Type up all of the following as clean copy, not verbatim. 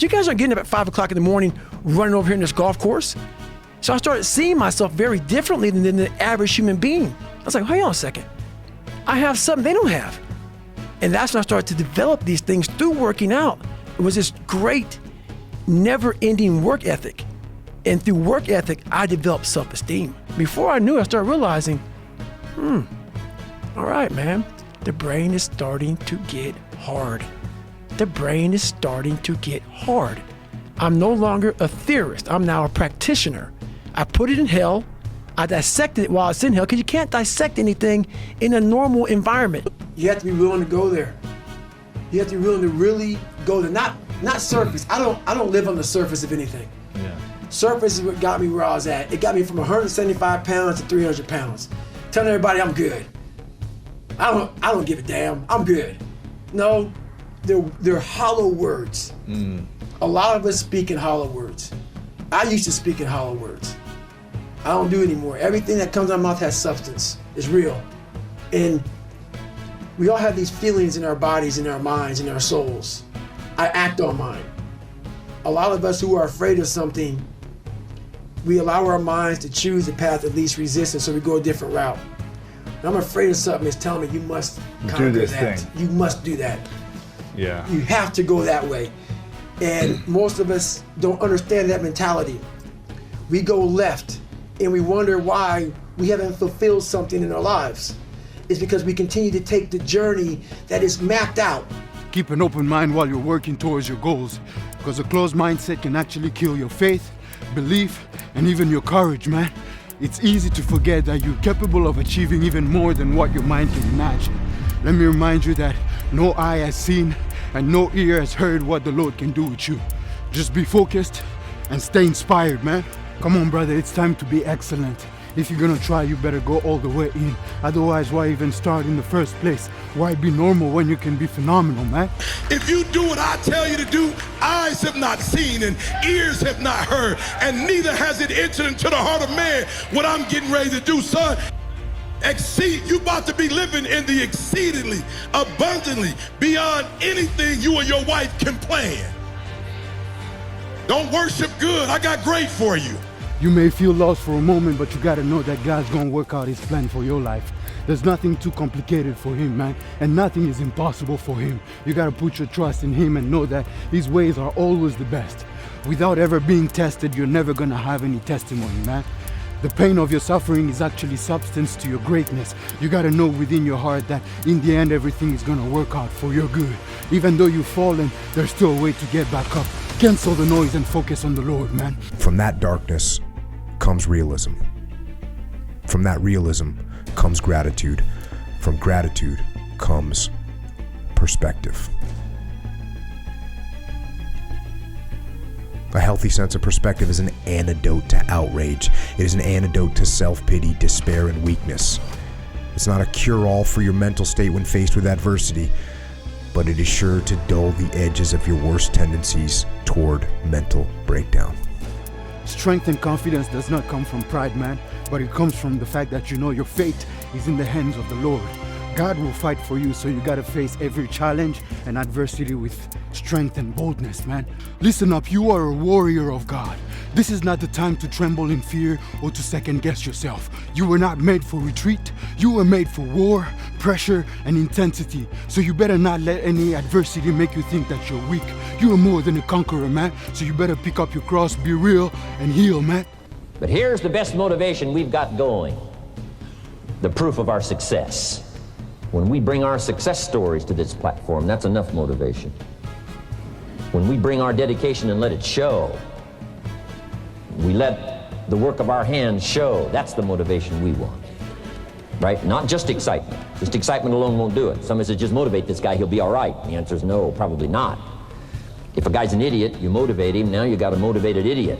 you guys aren't getting up at 5 o'clock in the morning running over here in this golf course. So I started seeing myself very differently than the average human being. I was like, hang on a second. I have something they don't have. And that's when I started to develop these things through working out. It was this great, never-ending work ethic. And through work ethic, I developed self-esteem. Before I knew it, I started realizing, all right, man, the brain is starting to get hard. The brain is starting to get hard. I'm no longer a theorist. I'm now a practitioner. I put it in hell. I dissected it while it's in hell, because you can't dissect anything in a normal environment. You have to be willing to go there. You have to be willing to really go there. Not surface. I don't live on the surface of anything. Yeah. Surface is what got me where I was at. It got me from 175 pounds to 300 pounds. Telling everybody I'm good. I don't give a damn. I'm good. No, they're hollow words. A lot of us speak in hollow words. I used to speak in hollow words. I don't do it anymore. Everything that comes out of my mouth has substance. It's real. And we all have these feelings in our bodies, in our minds, in our souls. I act on mine. A lot of us who are afraid of something, we allow our minds to choose the path of least resistance, so we go a different route. When I'm afraid of something, it's telling me you must conquer do this that. thing. You must do that. Yeah. You have to go that way. And most of us don't understand that mentality. We go left and we wonder why we haven't fulfilled something in our lives. It's because we continue to take the journey that is mapped out. Keep an open mind while you're working towards your goals, because a closed mindset can actually kill your faith, belief, and even your courage, man. It's easy to forget that you're capable of achieving even more than what your mind can imagine. Let me remind you that no eye has seen and no ear has heard what the Lord can do with you. Just be focused and stay inspired, man. Come on, brother, it's time to be excellent. If you're gonna try, you better go all the way in. Otherwise, why even start in the first place? Why be normal when you can be phenomenal, man? If you do what I tell you to do, eyes have not seen and ears have not heard, and neither has it entered into the heart of man what I'm getting ready to do, son. You about to be living in the exceedingly, abundantly, beyond anything you or your wife can plan. Don't worship good. I got great for you. You may feel lost for a moment, but you gotta know that God's gonna work out his plan for your life. There's nothing too complicated for him, man, and nothing is impossible for him. You gotta put your trust in him and know that his ways are always the best. Without ever being tested, you're never gonna have any testimony, man. The pain of your suffering is actually substance to your greatness. You gotta know within your heart that in the end, everything is gonna work out for your good. Even though you've fallen, there's still a way to get back up. Cancel the noise and focus on the Lord, man. From that darkness comes realism. From that realism comes gratitude. From gratitude comes perspective. A healthy sense of perspective is an antidote to outrage. It is an antidote to self-pity, despair, and weakness. It's not a cure-all for your mental state when faced with adversity, but it is sure to dull the edges of your worst tendencies toward mental breakdown. Strength and confidence does not come from pride, man, but it comes from the fact that you know your fate is in the hands of the Lord. God will fight for you, so you gotta face every challenge and adversity with strength and boldness, man. Listen up, you are a warrior of God. This is not the time to tremble in fear or to second guess yourself. You were not made for retreat. You were made for war, pressure, and intensity. So you better not let any adversity make you think that you're weak. You are more than a conqueror, man. So you better pick up your cross, be real, and heal, man. But here's the best motivation we've got going. The proof of our success. When we bring our success stories to this platform, that's enough motivation. When we bring our dedication and let it show, we let the work of our hands show, that's the motivation we want, right? Not just excitement. Just excitement alone won't do it. Somebody says, just motivate this guy, he'll be all right. The answer is no, probably not. If a guy's an idiot, you motivate him, now you got a motivated idiot.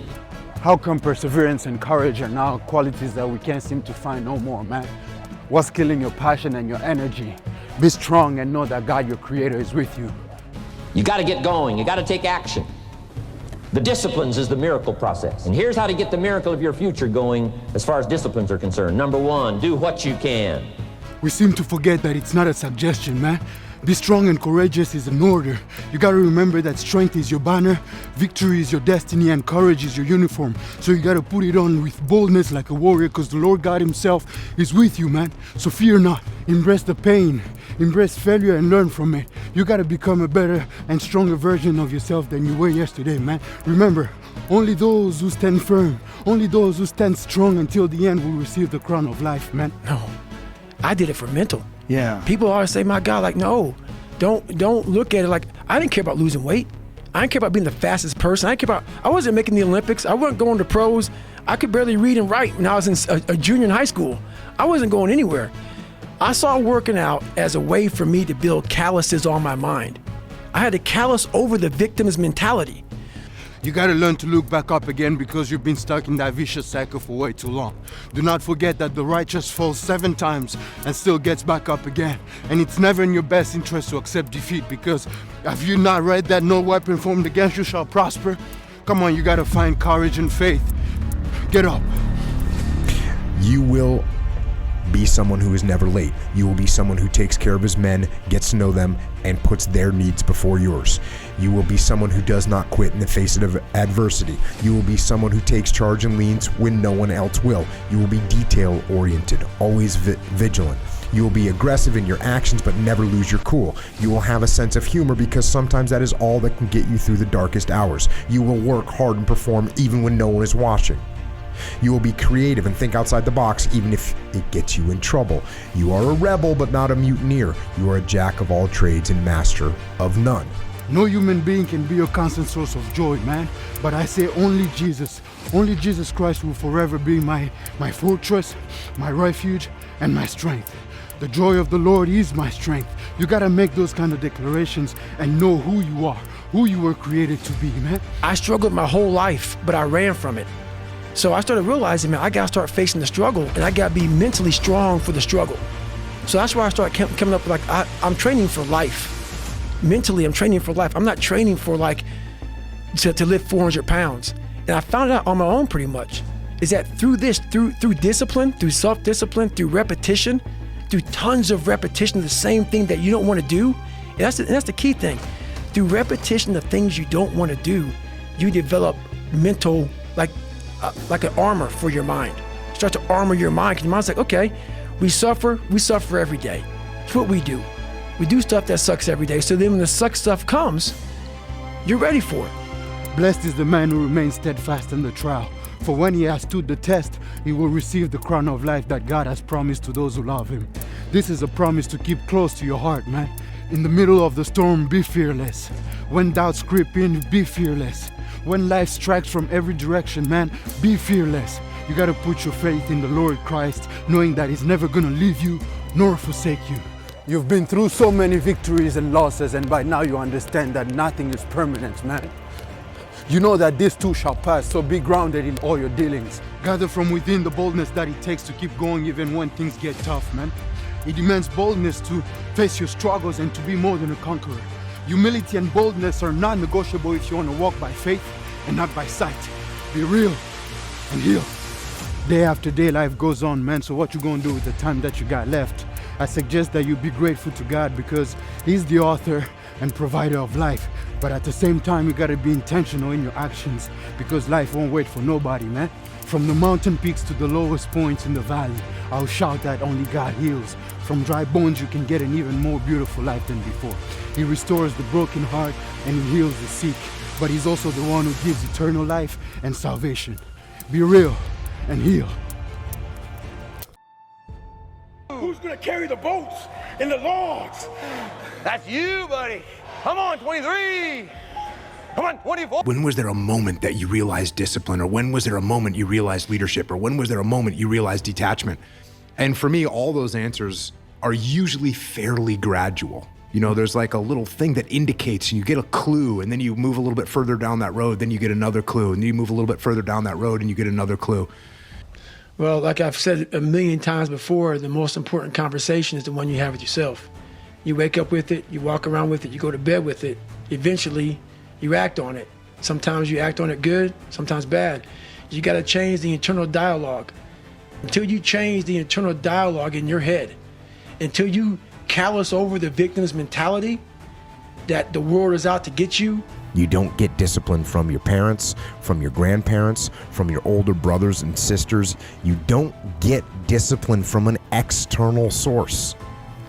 How come perseverance and courage are now qualities that we can't seem to find no more, man? What's killing your passion and your energy? Be strong and know that God, your creator, is with you. You got to get going. You got to take action. The disciplines is the miracle process. And here's how to get the miracle of your future going as far as disciplines are concerned. Number one, do what you can. We seem to forget that it's not a suggestion, man. Be strong and courageous is an order. You gotta remember that strength is your banner, victory is your destiny, and courage is your uniform. So you gotta put it on with boldness like a warrior, because the Lord God himself is with you, man. So fear not. Embrace the pain, embrace failure, and learn from it. You gotta become a better and stronger version of yourself than you were yesterday, man. Remember, only those who stand firm, only those who stand strong until the end will receive the crown of life, man. No, I did it for mental. Yeah. People always say, my God, like, no, don't look at it like, I didn't care about losing weight. I didn't care about being the fastest person. I wasn't making the Olympics. I wasn't going to pros. I could barely read and write when I was in a junior in high school. I wasn't going anywhere. I saw working out as a way for me to build calluses on my mind. I had to callous over the victim's mentality. You gotta learn to look back up again because you've been stuck in that vicious cycle for way too long. Do not forget that the righteous falls 7 times and still gets back up again. And it's never in your best interest to accept defeat, because have you not read that no weapon formed against you shall prosper? Come on, you gotta find courage and faith. Get up. You will be someone who is never late. You will be someone who takes care of his men, gets to know them, and puts their needs before yours. You will be someone who does not quit in the face of adversity. You will be someone who takes charge and leads when no one else will. You will be detail-oriented, always vigilant. You will be aggressive in your actions but never lose your cool. You will have a sense of humor because sometimes that is all that can get you through the darkest hours. You will work hard and perform even when no one is watching. You will be creative and think outside the box even if it gets you in trouble. You are a rebel but not a mutineer. You are a jack of all trades and master of none. No human being can be a constant source of joy, man. But I say only Jesus Christ will forever be my fortress, my refuge, and my strength. The joy of the Lord is my strength. You gotta make those kind of declarations and know who you are, who you were created to be, man. I struggled my whole life, but I ran from it. So I started realizing, man, I gotta start facing the struggle, and I gotta be mentally strong for the struggle. So that's why I started coming up with, like, I'm training for life. Mentally, I'm training for life. I'm not training for, like, to lift 400 pounds. And I found out on my own pretty much, is that through discipline, through self-discipline, through repetition, through tons of repetition of the same thing that you don't want to do, and that's the key thing. Through repetition of things you don't want to do, you develop mental, like an armor for your mind. You start to armor your mind, because your mind's like, okay, we suffer every day. It's what we do. We do stuff that sucks every day, so then when the suck stuff comes, you're ready for it. Blessed is the man who remains steadfast in the trial, for when he has stood the test, he will receive the crown of life that God has promised to those who love him. This is a promise to keep close to your heart, man. In the middle of the storm, be fearless. When doubts creep in, be fearless. When life strikes from every direction, man, be fearless. You gotta put your faith in the Lord Christ, knowing that he's never gonna leave you nor forsake you. You've been through so many victories and losses, and by now you understand that nothing is permanent, man. You know that this too shall pass, so be grounded in all your dealings. Gather from within the boldness that it takes to keep going even when things get tough, man. It demands boldness to face your struggles and to be more than a conqueror. Humility and boldness are non-negotiable if you want to walk by faith and not by sight. Be real and heal. Day after day, life goes on, man, so what you gonna do with the time that you got left? I suggest that you be grateful to God because he's the author and provider of life. But at the same time, you gotta be intentional in your actions because life won't wait for nobody, man. From the mountain peaks to the lowest points in the valley, I'll shout that only God heals. From dry bones, you can get an even more beautiful life than before. He restores the broken heart and he heals the sick. But he's also the one who gives eternal life and salvation. Be real and heal. Who's gonna carry the boats and the logs? That's you, buddy. Come on, 23. Come on, 24. When was there a moment that you realized discipline? Or when was there a moment you realized leadership? Or when was there a moment you realized detachment? And for me, all those answers are usually fairly gradual. You know, there's like a little thing that indicates, and you get a clue, and then you move a little bit further down that road, then you get another clue, and then you move a little bit further down that road, and you get another clue. Well, like I've said a million times before, the most important conversation is the one you have with yourself. You wake up with it, you walk around with it, you go to bed with it. Eventually, you act on it. Sometimes you act on it good, sometimes bad. You got to change the internal dialogue. Until you change the internal dialogue in your head, until you callous over the victim's mentality that the world is out to get you. You don't get discipline from your parents, from your grandparents, from your older brothers and sisters. You don't get discipline from an external source.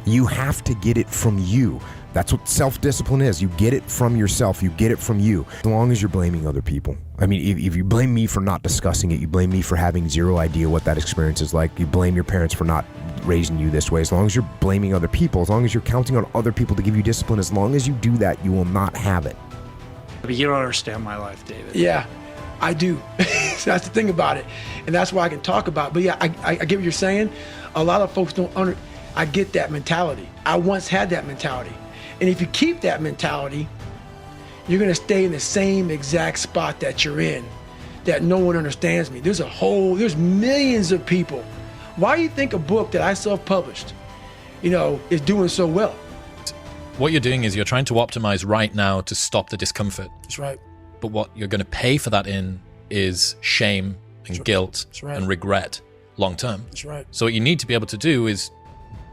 You have to get it from you. That's what self-discipline is. You get it from yourself. You get it from you. As long as you're blaming other people. I mean, if you blame me for not discussing it, you blame me for having zero idea what that experience is like, you blame your parents for not raising you this way, as long as you're blaming other people, as long as you're counting on other people to give you discipline, as long as you do that, you will not have it. But you don't understand my life, David. Yeah, I do. So that's the thing about it. And that's why I can talk about it. But yeah, I get what you're saying. A lot of folks don't I get that mentality. I once had that mentality. And if you keep that mentality, you're gonna stay in the same exact spot that you're in, that no one understands me. There's millions of people. Why do you think a book that I self-published, is doing so well? What you're doing is you're trying to optimize right now to stop the discomfort. That's right. But what you're gonna pay for that in is shame and guilt and regret long term. That's right. So what you need to be able to do is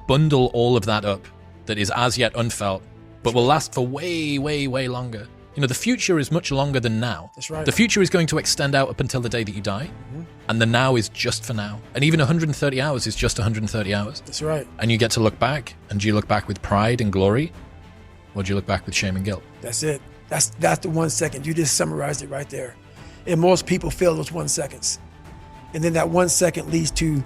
bundle all of that up that is as yet unfelt, but will last for way, way, way longer. The future is much longer than now. That's right. The future is going to extend out up until the day that you die, and the now is just for now. And even 130 hours is just 130 hours. That's right. And you get to look back, and do you look back with pride and glory, or do you look back with shame and guilt? That's it. That's the 1 second. You just summarized it right there. And most people fail those 1 seconds. And then that 1 second leads to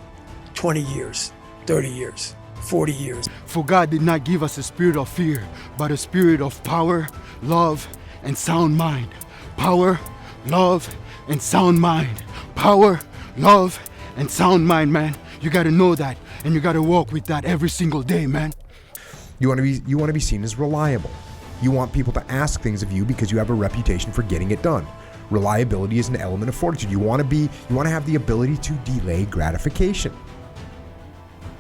20 years, 30 years. 40 years. For God did not give us a spirit of fear, but a spirit of power, love, and sound mind. Power, love, and sound mind. Power, love, and sound mind, man. You gotta know that, and you gotta walk with that every single day, man. You want to be seen as reliable. You want people to ask things of you because you have a reputation for getting it done. Reliability is an element of fortitude. You want to have the ability to delay gratification.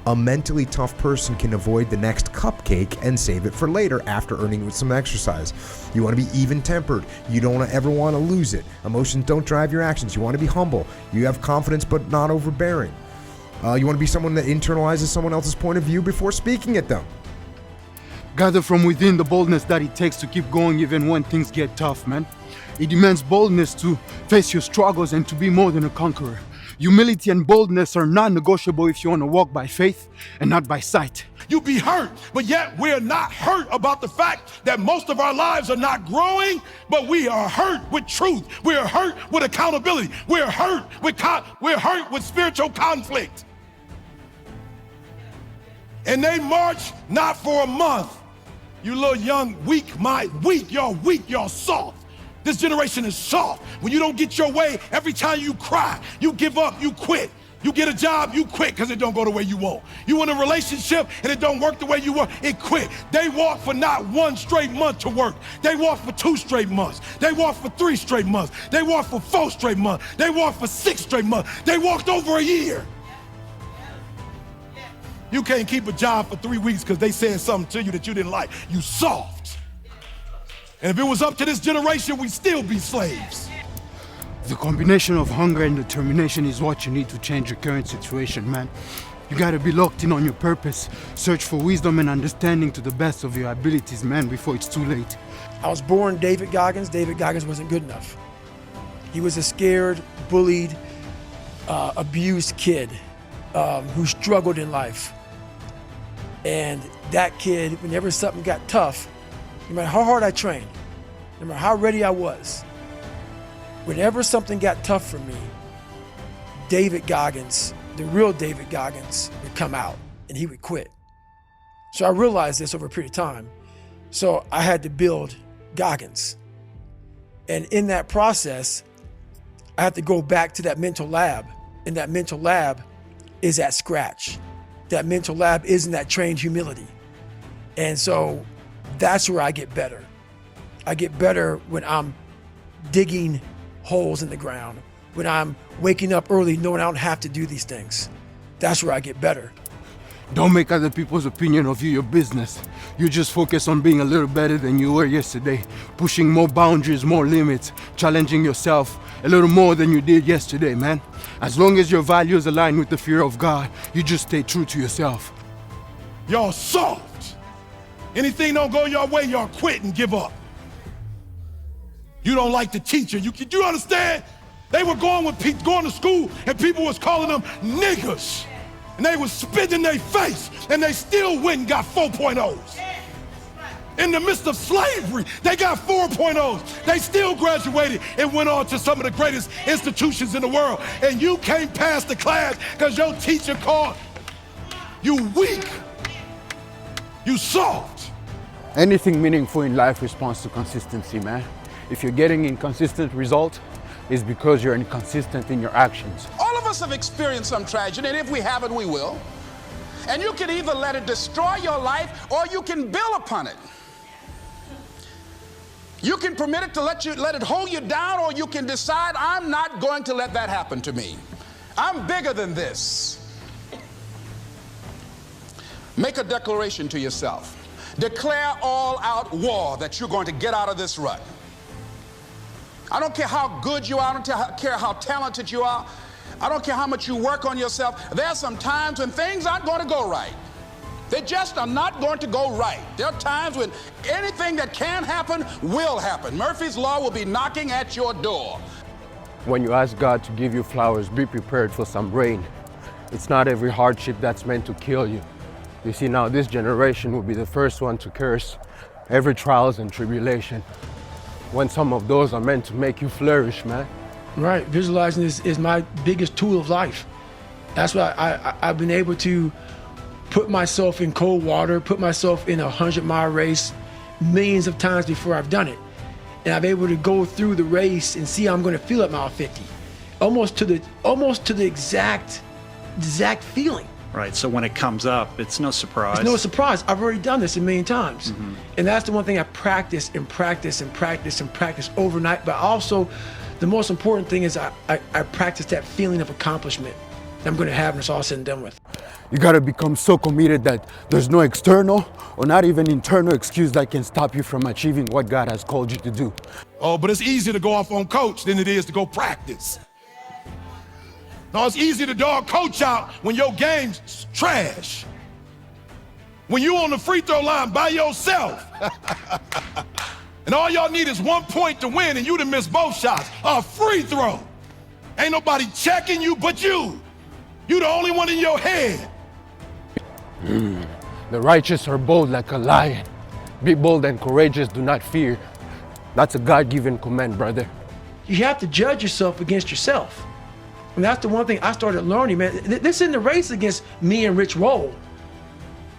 A mentally tough person can avoid the next cupcake and save it for later after earning with some exercise. You want to be even-tempered. You don't ever want to lose it. Emotions don't drive your actions. You want to be humble. You have confidence but not overbearing. You want to be someone that internalizes someone else's point of view before speaking at them. Gather from within the boldness that it takes to keep going even when things get tough, man. It demands boldness to face your struggles and to be more than a conqueror. Humility and boldness are non-negotiable if you want to walk by faith and not by sight. You be hurt, but yet we're not hurt about the fact that most of our lives are not growing, but we are hurt with truth. We are hurt with accountability. We're hurt with spiritual conflict. And they march not for a month. You little young, y'all soft. This generation is soft. When you don't get your way, every time you cry, you give up, you quit. You get a job, you quit because it don't go the way you want. You in a relationship and it don't work the way you want, it quit. They walk for not 1 straight month to work. They walk for 2 straight months. They walk for 3 straight months. They walk for 4 straight months. They walk for 6 straight months. They walked over a year. You can't keep a job for 3 weeks because they said something to you that you didn't like. You soft. And if it was up to this generation, we'd still be slaves. The combination of hunger and determination is what you need to change your current situation, man. You gotta be locked in on your purpose. Search for wisdom and understanding to the best of your abilities, man, before it's too late. I was born David Goggins. David Goggins wasn't good enough. He was a scared, bullied, abused kid who struggled in life. And that kid, whenever something got tough, no matter how hard I trained, no matter how ready I was, whenever something got tough for me, David Goggins, the real David Goggins, would come out and he would quit. So I realized this over a period of time. So I had to build Goggins. And in that process, I had to go back to that mental lab. And that mental lab is at scratch. That mental lab is in that trained humility. And so that's where I get better. I get better when I'm digging holes in the ground, when I'm waking up early knowing I don't have to do these things. That's where I get better. Don't make other people's opinion of you your business. You just focus on being a little better than you were yesterday, pushing more boundaries, more limits, challenging yourself a little more than you did yesterday, man. As long as your values align with the fear of God, you just stay true to yourself. Y'all soft. Anything don't go your way, y'all quit and give up. You don't like the teacher. You understand? They were going to school and people was calling them niggers. And they was spitting in their face and they still went and got 4.0s. In the midst of slavery, they got 4.0s. They still graduated and went on to some of the greatest institutions in the world. And you can't pass the class because your teacher called you weak. You soft. Anything meaningful in life responds to consistency, man. If you're getting inconsistent results, it's because you're inconsistent in your actions. All of us have experienced some tragedy, and if we haven't, we will. And you can either let it destroy your life or you can build upon it. You can permit it to let it hold you down, or you can decide, I'm not going to let that happen to me. I'm bigger than this. Make a declaration to yourself. Declare all out war that you're going to get out of this rut. I don't care how good you are, I don't care how talented you are, I don't care how much you work on yourself. There are some times when things aren't going to go right. They just are not going to go right. There are times when anything that can happen will happen. Murphy's Law will be knocking at your door. When you ask God to give you flowers, be prepared for some rain. It's not every hardship that's meant to kill you. You see, now this generation will be the first one to curse every trials and tribulation, when some of those are meant to make you flourish, man. Right, visualizing is my biggest tool of life. That's why I've been able to put myself in cold water, put myself in a 100-mile race millions of times before I've done it. And I'm able to go through the race and see how I'm going to feel at mile 50. Almost to the exact feeling. Right, so when it comes up, it's no surprise. It's no surprise. I've already done this a million times. Mm-hmm. And that's the one thing I practice and practice and practice and practice overnight. But also, the most important thing is I practice that feeling of accomplishment that I'm going to have when it's all said and done with. You got to become so committed that there's no external or not even internal excuse that can stop you from achieving what God has called you to do. Oh, but it's easier to go off on coach than it is to go practice. No, it's easy to dog coach out when your game's trash. When you on the free throw line by yourself. And all y'all need is 1 point to win and you done missed both shots. A free throw. Ain't nobody checking you but you. You the only one in your head. The righteous are bold like a lion. Be bold and courageous, do not fear. That's a God-given command, brother. You have to judge yourself against yourself. And that's the one thing I started learning, man. This isn't a race against me and Rich Roll.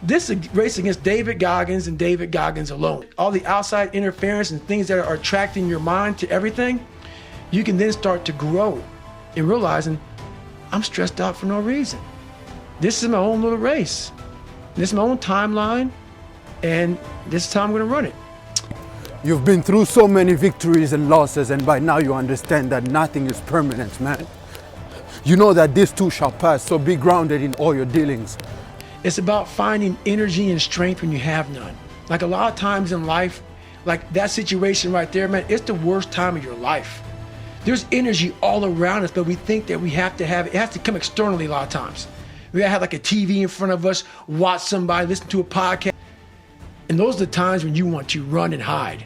This is a race against David Goggins and David Goggins alone. All the outside interference and things that are attracting your mind to everything, you can then start to grow in realizing I'm stressed out for no reason. This is my own little race. This is my own timeline, and this is how I'm gonna run it. You've been through so many victories and losses, and by now you understand that nothing is permanent, man. You know that this too shall pass, so be grounded in all your dealings. It's about finding energy and strength when you have none. Like a lot of times in life, like that situation right there, man, it's the worst time of your life. There's energy all around us, but we think that we have to have it. It has to come externally a lot of times. We gotta have like a TV in front of us, watch somebody, listen to a podcast. And those are the times when you want to run and hide.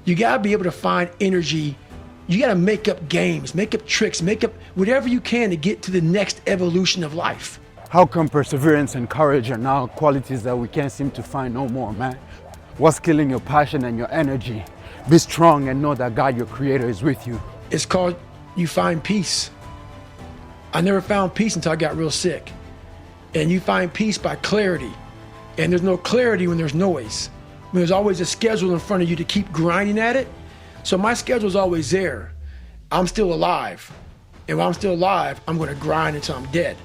You gotta be able to find energy. You gotta make up games, make up tricks, make up whatever you can to get to the next evolution of life. How come perseverance and courage are now qualities that we can't seem to find no more, man? What's killing your passion and your energy? Be strong and know that God, your creator, is with you. It's called you find peace. I never found peace until I got real sick. And you find peace by clarity. And there's no clarity when there's noise. When there's always a schedule in front of you to keep grinding at it. So my schedule's always there. I'm still alive. And while I'm still alive, I'm gonna grind until I'm dead.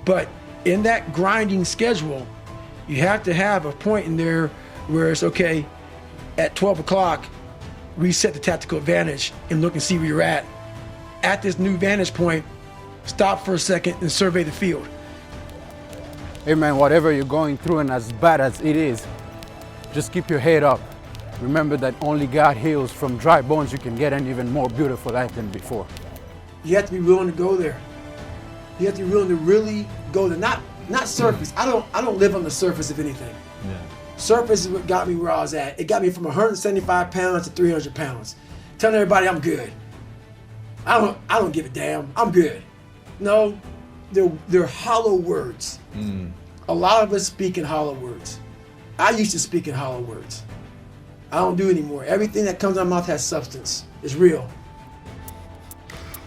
But in that grinding schedule, you have to have a point in there where it's okay, at 12 o'clock, reset the tactical advantage and look and see where you're at. At this new vantage point, stop for a second and survey the field. Hey man, whatever you're going through and as bad as it is, just keep your head up. Remember that only God heals. From dry bones you can get an even more beautiful life than before. You have to be willing to go there. You have to be willing to really go there. Not surface. I don't live on the surface of anything. Yeah. Surface is what got me where I was at. It got me from 175 pounds to 300 pounds. Telling everybody I'm good. I don't give a damn. I'm good. No, they're hollow words. A lot of us speak in hollow words. I used to speak in hollow words. I don't do it anymore. Everything that comes out of my mouth has substance. It's real.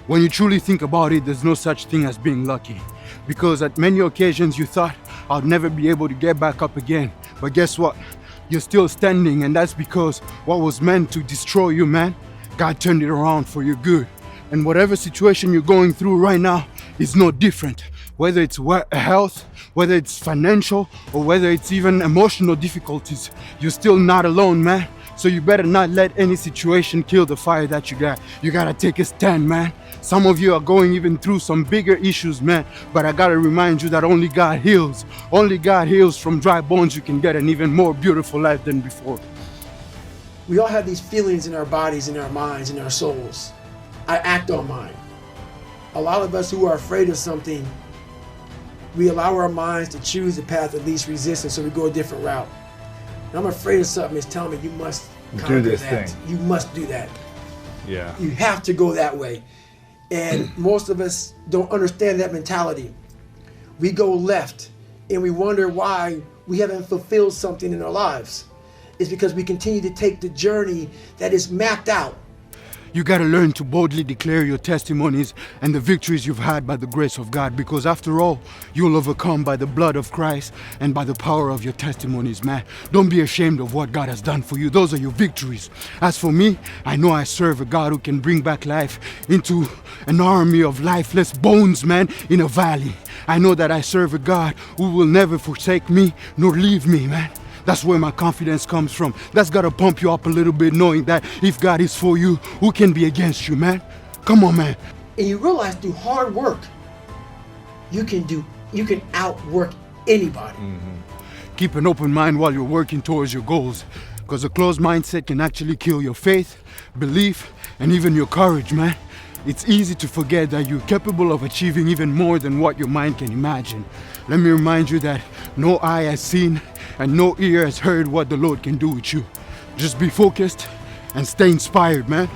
When you truly think about it, there's no such thing as being lucky. Because at many occasions you thought, I'll never be able to get back up again. But guess what? You're still standing, and that's because what was meant to destroy you, man, God turned it around for your good. And whatever situation you're going through right now is no different. Whether it's health, whether it's financial, or whether it's even emotional difficulties, you're still not alone, man. So you better not let any situation kill the fire that you got. You gotta take a stand, man. Some of you are going even through some bigger issues, man. But I gotta remind you that only God heals. Only God heals. From dry bones you can get an even more beautiful life than before. We all have these feelings in our bodies, in our minds, in our souls. I act on mine. A lot of us who are afraid of something, we allow our minds to choose the path of least resistance, so we go a different route. And I'm afraid of something, it's telling me you must do this that. thing. You must do that. Yeah. You have to go that way. And most of us don't understand that mentality. We go left and we wonder why we haven't fulfilled something in our lives. It's because we continue to take the journey that is mapped out. You gotta learn to boldly declare your testimonies and the victories you've had by the grace of God, because after all, you'll overcome by the blood of Christ and by the power of your testimonies, man. Don't be ashamed of what God has done for you. Those are your victories. As for me, I know I serve a God who can bring back life into an army of lifeless bones, man, in a valley. I know that I serve a God who will never forsake me nor leave me, man. That's where my confidence comes from. That's gotta pump you up a little bit, knowing that if God is for you, who can be against you, man? Come on, man. And you realize through hard work, you can outwork anybody. Keep an open mind while you're working towards your goals, because a closed mindset can actually kill your faith, belief, and even your courage, man. It's easy to forget that you're capable of achieving even more than what your mind can imagine. Let me remind you that no eye has seen and no ear has heard what the Lord can do with you. Just be focused and stay inspired, man.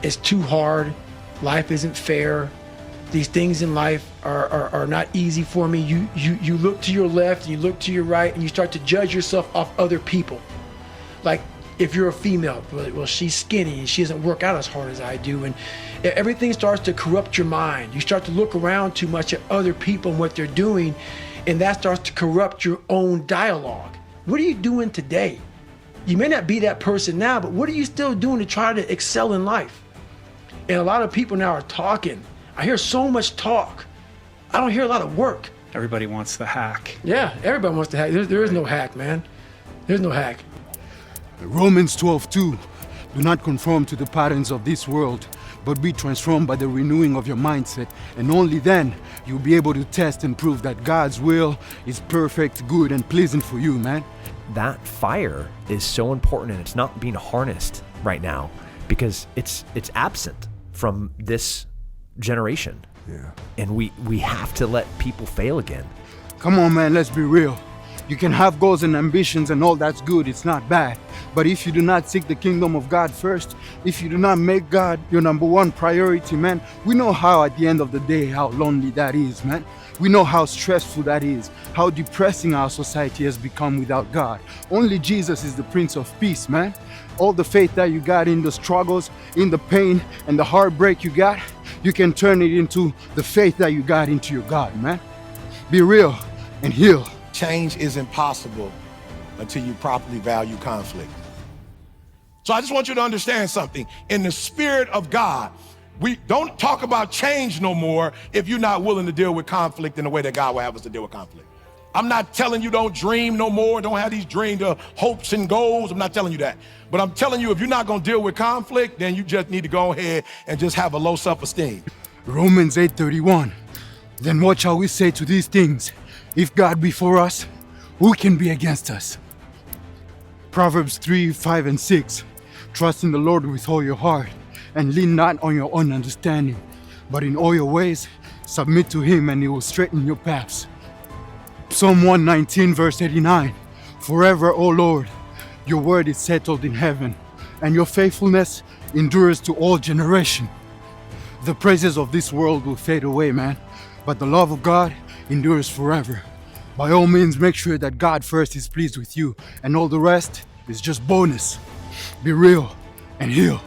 It's too hard. Life isn't fair. These things in life are not easy for me. You look to your left, and you look to your right, and you start to judge yourself off other people. Like, if you're a female, well, she's skinny and she doesn't work out as hard as I do, and everything starts to corrupt your mind. You start to look around too much at other people and what they're doing, and that starts to corrupt your own dialogue. What are you doing today? You may not be that person now, but what are you still doing to try to excel in life? And a lot of people now are talking. I hear so much talk. I don't hear a lot of work. Everybody wants the hack. Yeah, everybody wants to hack. There is no hack, man. There's no hack. Romans 12:2. Do not conform to the patterns of this world, but be transformed by the renewing of your mindset. And only then you'll be able to test and prove that God's will is perfect, good, and pleasing for you, man. That fire is so important, and it's not being harnessed right now because it's absent from this generation. Yeah. And we have to let people fail again. Come on, man, let's be real. You can have goals and ambitions and all that's good, it's not bad. But if you do not seek the kingdom of God first, if you do not make God your number one priority, man, we know how at the end of the day, how lonely that is, man. We know how stressful that is, how depressing our society has become without God. Only Jesus is the Prince of Peace, man. All the faith that you got in the struggles, in the pain, and the heartbreak you got, you can turn it into the faith that you got into your God, man. Be real and heal. Change is impossible until you properly value conflict. So I just want you to understand something. In the spirit of God, we don't talk about change no more if you're not willing to deal with conflict in the way that God will have us to deal with conflict. I'm not telling you don't dream no more, don't have these dreams, hopes and goals. I'm not telling you that. But I'm telling you, if you're not going to deal with conflict, then you just need to go ahead and just have a low self-esteem. Romans 8:31. Then what shall we say to these things? If God be for us, who can be against us? Proverbs 3:5 and 6. Trust in the Lord with all your heart, and lean not on your own understanding, but in all your ways submit to him, and he will straighten your paths. Psalm 119 verse 89. Forever, O Lord, your word is settled in heaven, and your faithfulness endures to all generation. The praises of this world will fade away, man, but the love of God endures forever. By all means, make sure that God first is pleased with you, and all the rest is just bonus. Be real and heal.